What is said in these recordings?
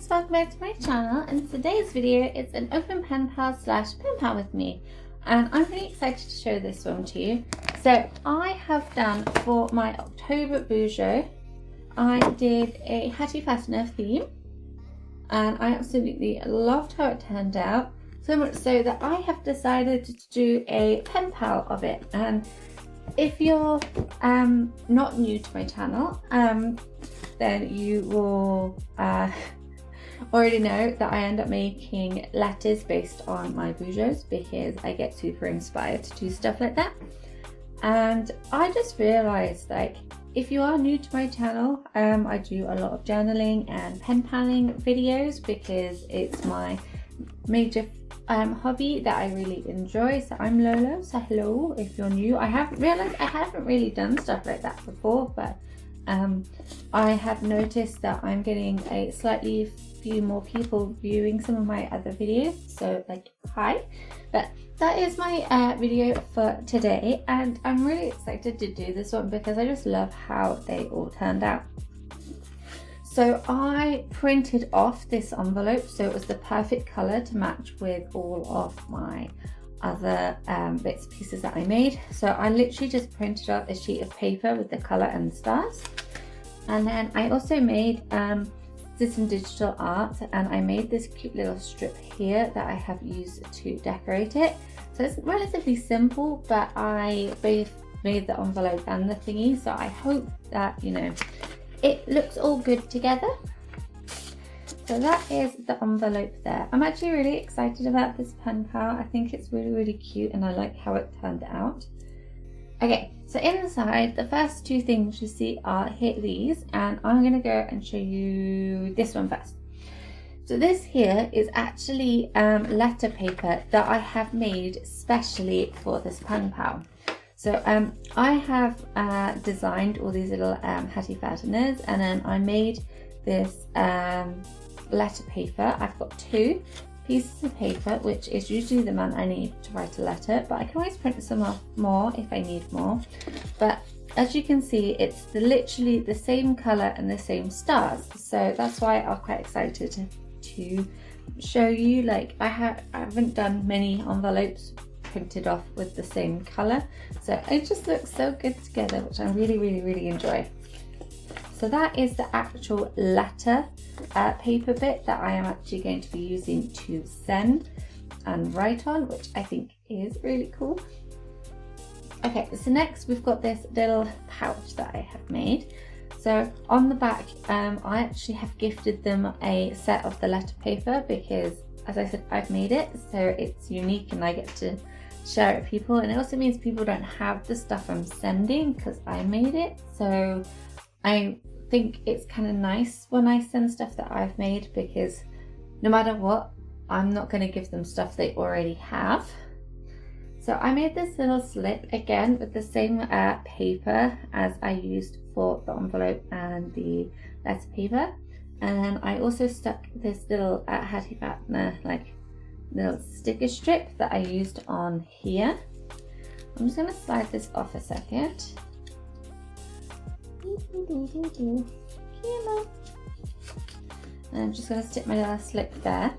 guys, welcome back to my channel, and today's video is an open pen pal / pen pal with me, and I'm really excited to show this one to you. So I have done for my October bujo, I did a Hattifatener theme, and I absolutely loved how it turned out, so much so that I have decided to do a pen pal of it. And if you're not new to my channel, then you will already know that I end up making letters based on my bujos because I get super inspired to do stuff like that. And I just realized, like, if you are new to my channel, I do a lot of journaling and pen paling videos because it's my major hobby that I really enjoy. So I'm Lolo, so hello if you're new. I have realized I haven't really done stuff like that before, but I have noticed that I'm getting a slightly few more people viewing some of my other videos, so like, hi. But that is my video for today, and I'm really excited to do this one because I just love how they all turned out. So I printed off this envelope so it was the perfect color to match with all of my other bits and pieces that I made. So I literally just printed out a sheet of paper with the color and the stars, and then I also made some digital art, and I made this cute little strip here that I have used to decorate it. So it's relatively simple, but I both made the envelope and the thingy, so I hope that, you know, it looks all good together. So that is the envelope there. I'm actually really excited about this pen pal. I think it's really cute and I like how it turned out. Okay, so inside, the first two things you see are these, and I'm going to go and show you this one first. So this here is actually letter paper that I have made specially for this pen pal. So I have designed all these little Hattifateners, and then I made this letter paper. I've got two pieces of paper, which is usually the amount I need to write a letter, but I can always print some off more if I need more. But as you can see, it's literally the same color and the same stars, so that's why I'm quite excited to show you. Like, I haven't done many envelopes printed off with the same color, so it just looks so good together, which I really enjoy. So that is the actual letter paper bit that I am actually going to be using to send and write on, which I think is really cool. Okay, so next we've got this little pouch that I have made. So on the back, I actually have gifted them a set of the letter paper because, as I said, I've made it, so it's unique and I get to share it with people. And it also means people don't have the stuff I'm sending because I made it. So I think it's kind of nice when I send stuff that I've made, because no matter what, I'm not going to give them stuff they already have. So I made this little slip again with the same paper as I used for the envelope and the letter paper, and then I also stuck this little Hattifatener like little sticker strip that I used on here. I'm just going to slide this off a second. And I'm just going to stick my little slip there.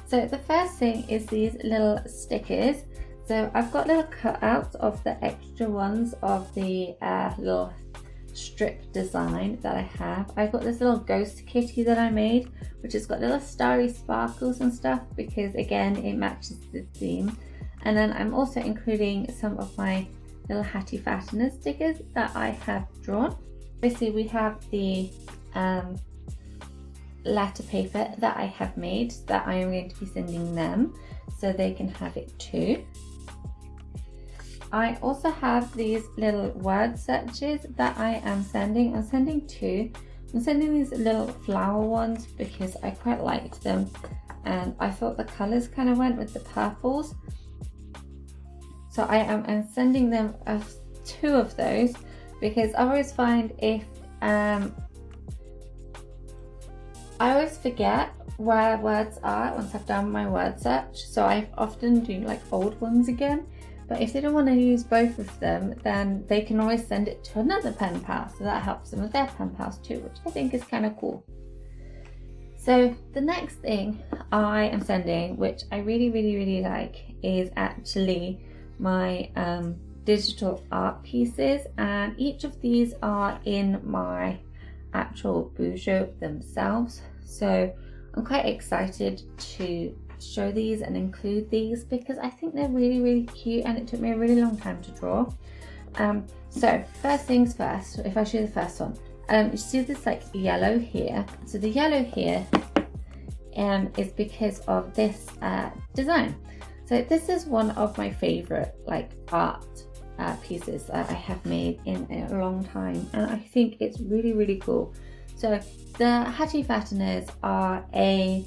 So the first thing is these little stickers. So I've got little cutouts of the extra ones of the little strip design that I have. I've got this little ghost kitty that I made, which has got little starry sparkles and stuff because, again, it matches the theme. And then I'm also including some of my little Hattifatener stickers that I have drawn. Obviously we have the letter paper that I have made that I am going to be sending them so they can have it too. I also have these little word searches that I am sending. I'm sending two. I'm sending these little flower ones because I quite liked them and I thought the colors kind of went with the purples. So I am sending them two of those because I always find if I always forget where words are once I've done my word search, so I often do like old ones again, But if they don't want to use both of them, then they can always send it to another pen pal, so that helps them with their pen pals too, which I think is kind of cool. So the next thing I am sending, which I really like, is actually my digital art pieces, and each of these are in my actual bujo themselves. So I'm quite excited to show these and include these because I think they're really cute, and it took me a really long time to draw. So first things first, if I show you the first one, you see this like yellow here. So the yellow here is because of this design. So this is one of my favorite like art pieces that I have made in a long time, and I think it's really cool. So the Hattifateners are a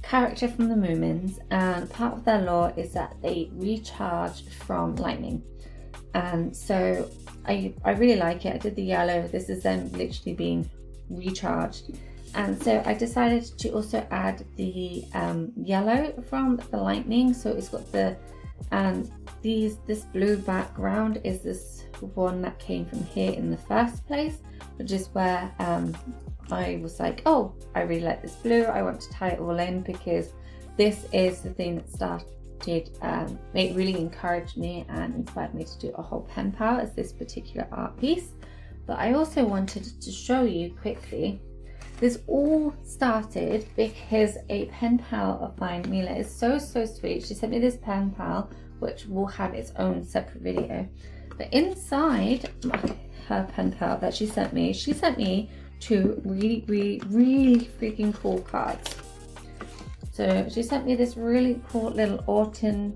character from the Moomins, and part of their lore is that they recharge from lightning, and so I really like it. I did the yellow. This is them literally being recharged, and so I decided to also add the yellow from the lightning. So it's got the this blue background is this one that came from here in the first place, which is where I was like, oh, I really like this blue, I want to tie it all in, because this is the thing that started, it really encouraged me and inspired me to do a whole pen pal as this particular art piece. But I also wanted to show you quickly, this all started because a pen pal of mine, Mila, is so sweet. She sent me this pen pal, which will have its own separate video. But inside her pen pal that she sent me two really freaking cool cards. So she sent me this really cool little autumn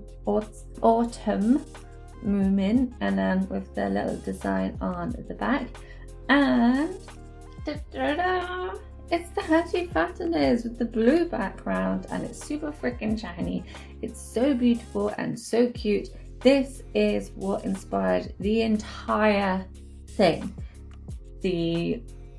Moomin, and then with the little design on the back, and it's the Hattifateners with the blue background, and it's super freaking shiny. It's so beautiful and so cute. This is what inspired the entire thing.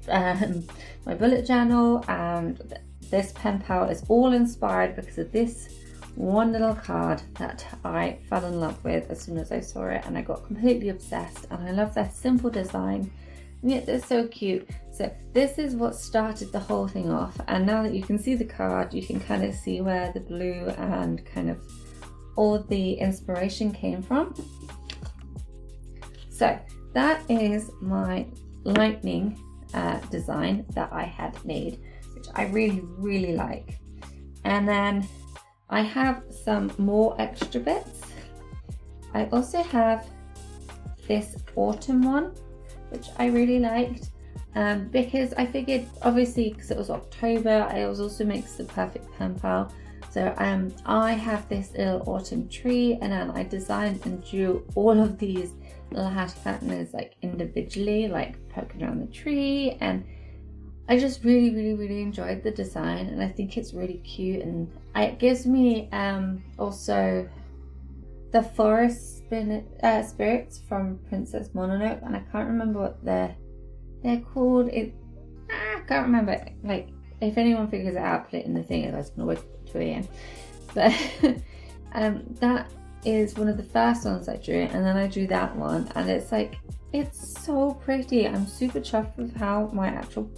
My bullet journal and this pen pal is all inspired because of this one little card that I fell in love with as soon as I saw it, and I got completely obsessed, and I love their simple design, and yet they're so cute. So this is what started the whole thing off, and now that you can see the card, you can kind of see where the blue and kind of all the inspiration came from. So that is my lightning design that I had made, which I really like. And then I have some more extra bits. I also have this autumn one, which I really liked, because I figured, obviously because it was October, it also makes the perfect pen pal. So I have this little autumn tree, and then I designed and drew all of these little Hattifateners like individually, like poking around the tree, and I just really enjoyed the design, and I think it's really cute, and it gives me also the forest spirits from Princess Mononoke, and I can't remember what they're called. I can't remember. Like, if anyone figures it out, put it in the thing. I was gonna wait till 2 AM. But that is one of the first ones I drew, and then I drew that one, and it's like, it's so pretty. I'm super chuffed with how my actual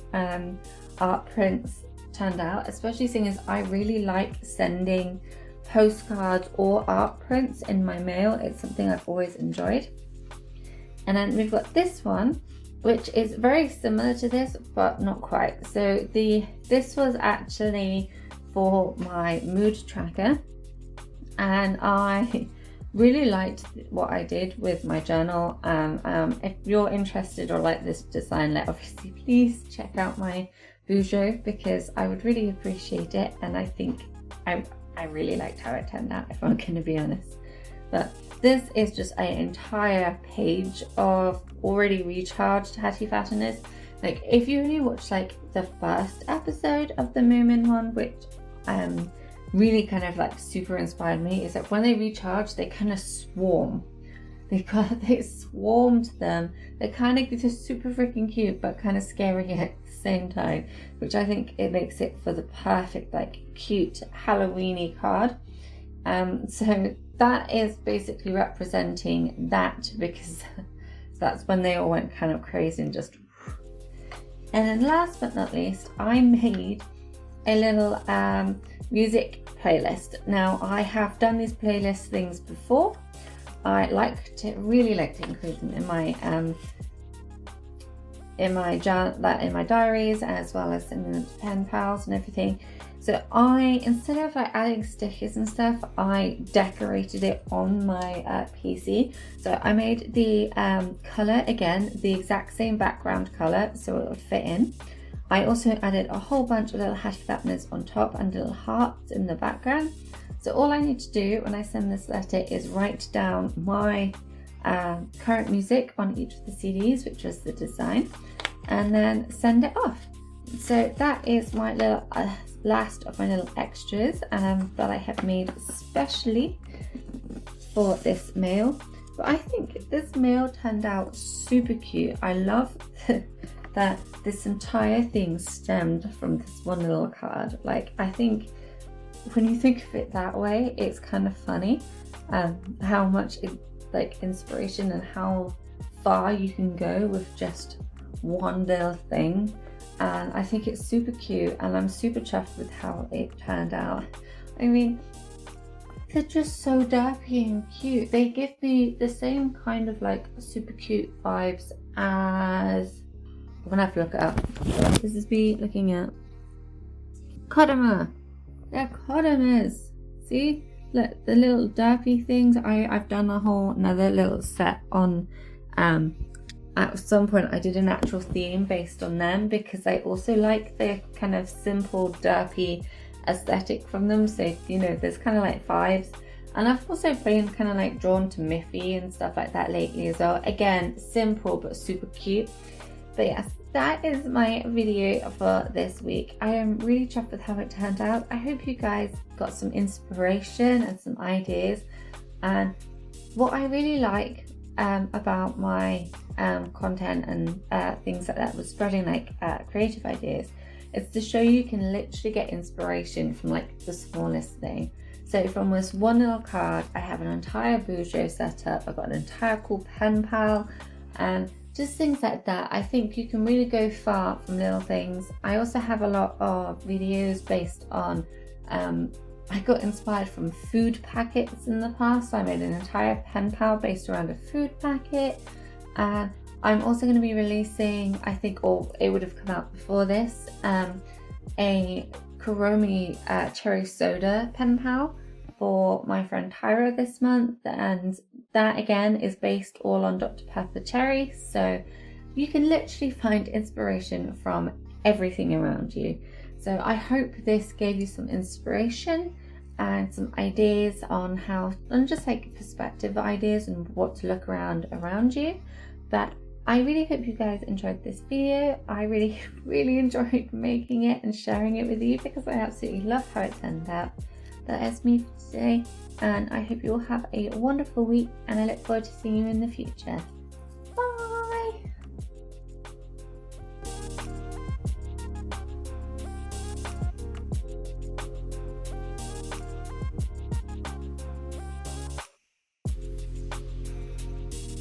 art prints turned out, especially seeing as I really like sending postcards or art prints in my mail. It's something I've always enjoyed. And then we've got this one, which is very similar to this, but not quite. So this was actually for my mood tracker, and I really liked what I did with my journal. If you're interested or like this design, obviously please check out my bujo, because I would really appreciate it, and I think I really liked how it turned out, if I'm going to be honest. But this is just an entire page of already recharged Hattifateners. Like, if you only watch like the first episode of the Moomin one, which really kind of like super inspired me, is that when they recharge, they kind of swarm. They swarmed them. They're kind of just super freaking cute, but kind of scary at the same time, which I think it makes it for the perfect like cute Halloweeny card. So that is basically representing that, because that's when they all went kind of crazy and just. And then last but not least, I made a little music playlist. Now, I have done these playlist things before. I really like to include them in my diaries, as well as in the pen pals and everything. So instead of like adding stickers and stuff, I decorated it on my PC. So I made the color, again, the exact same background color, so it would fit in. I also added a whole bunch of little Hattifateners on top and little hearts in the background. So all I need to do when I send this letter is write down my current music on each of the CDs, which was the design, and then send it off. So that is my little last of my little extras that I have made especially for this mail. But I think this mail turned out super cute. I love that this entire thing stemmed from this one little card. Like, I think when you think of it that way, it's kind of funny how much inspiration and how far you can go with just one little thing. And I think it's super cute, and I'm super chuffed with how it turned out. I mean, they're just so derpy and cute. They give me the same kind of like super cute vibes as, I'm gonna have to look it up. This is me looking at Kodama. They're Kodamas. See? Look, the little derpy things. I've done a whole another little set on at some point I did an actual theme based on them, because I also like the kind of simple derpy aesthetic from them. So, you know, there's kind of like vibes. And I've also been kind of like drawn to Miffy and stuff like that lately as well. Again, simple but super cute. But yes, that is my video for this week. I am really chuffed with how it turned out. I hope you guys got some inspiration and some ideas. And what I really like about my content and things like that was spreading like creative ideas, it's to show you can literally get inspiration from like the smallest thing. So from this one little card, I have an entire bujo set up. I've got an entire cool pen pal, and just things like that. I think you can really go far from little things. I also have a lot of videos based on I got inspired from food packets in the past. So I made an entire pen pal based around a food packet. And I'm also going to be releasing, I think, or it would have come out before this, a Kuromi cherry soda pen pal for my friend Tyra this month. And that again is based all on Dr. Pepper cherry. So you can literally find inspiration from everything around you. So I hope this gave you some inspiration and some ideas on how, and just like perspective ideas and what to look around you. But I really hope you guys enjoyed this video. I really enjoyed making it and sharing it with you, because I absolutely love how it turned out. That is me for today, and I hope you all have a wonderful week, and I look forward to seeing you in the future.